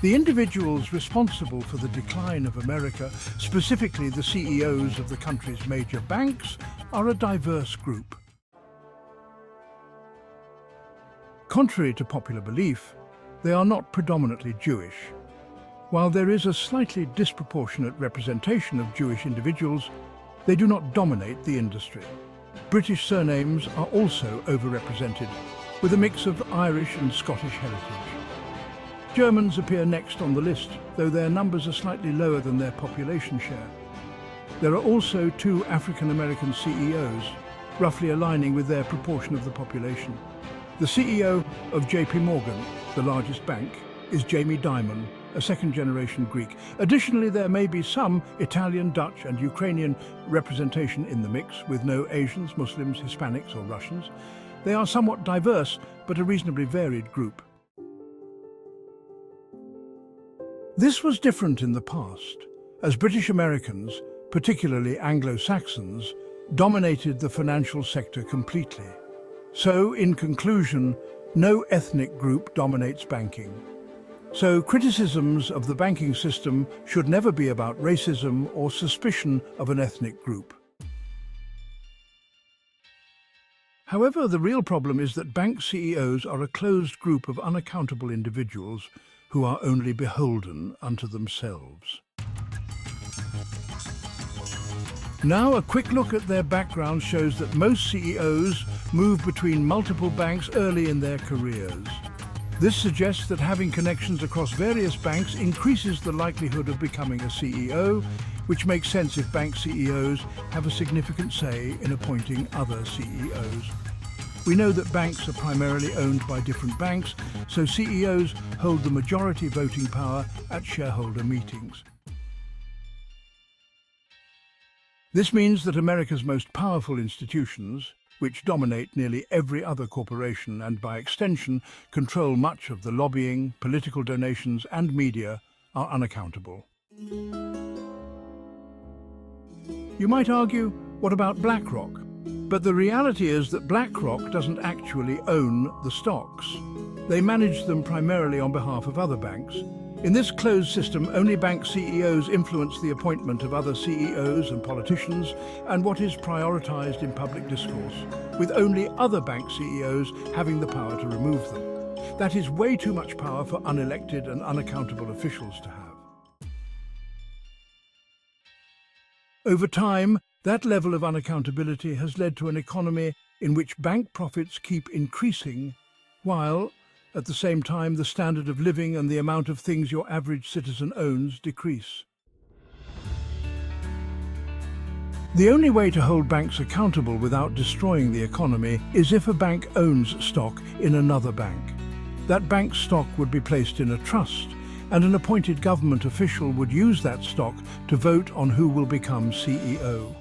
The individuals responsible for the decline of America, specifically the CEOs of the country's major banks, are a diverse group. Contrary to popular belief, they are not predominantly Jewish. While there is a slightly disproportionate representation of Jewish individuals, they do not dominate the industry. British surnames are also overrepresented, with a mix of Irish and Scottish heritage. Germans appear next on the list, though their numbers are slightly lower than their population share. There are also 2 African American CEOs, roughly aligning with their proportion of the population. The CEO of JP Morgan, the largest bank, is Jamie Dimon, a second-generation Greek. Additionally, there may be some Italian, Dutch and Ukrainian representation in the mix, with no Asians, Muslims, Hispanics or Russians. They are somewhat diverse, but a reasonably varied group. This was different in the past, as British Americans, particularly Anglo-Saxons, dominated the financial sector completely. So, in conclusion, no ethnic group dominates banking. So, criticisms of the banking system should never be about racism or suspicion of an ethnic group. However, the real problem is that bank CEOs are a closed group of unaccountable individuals who are only beholden unto themselves. Now, a quick look at their background shows that most CEOs move between multiple banks early in their careers. This suggests that having connections across various banks increases the likelihood of becoming a CEO, which makes sense if bank CEOs have a significant say in appointing other CEOs. We know that banks are primarily owned by different banks, so CEOs hold the majority voting power at shareholder meetings. This means that America's most powerful institutions, which dominate nearly every other corporation and by extension control much of the lobbying, political donations and media, are unaccountable. You might argue, what about BlackRock? But the reality is that BlackRock doesn't actually own the stocks. They manage them primarily on behalf of other banks. In this closed system, only bank CEOs influence the appointment of other CEOs and politicians and what is prioritized in public discourse, with only other bank CEOs having the power to remove them. That is way too much power for unelected and unaccountable officials to have. Over time, that level of unaccountability has led to an economy in which bank profits keep increasing, while, at the same time, the standard of living and the amount of things your average citizen owns decrease. The only way to hold banks accountable without destroying the economy is if a bank owns stock in another bank. That bank's stock would be placed in a trust, and an appointed government official would use that stock to vote on who will become CEO.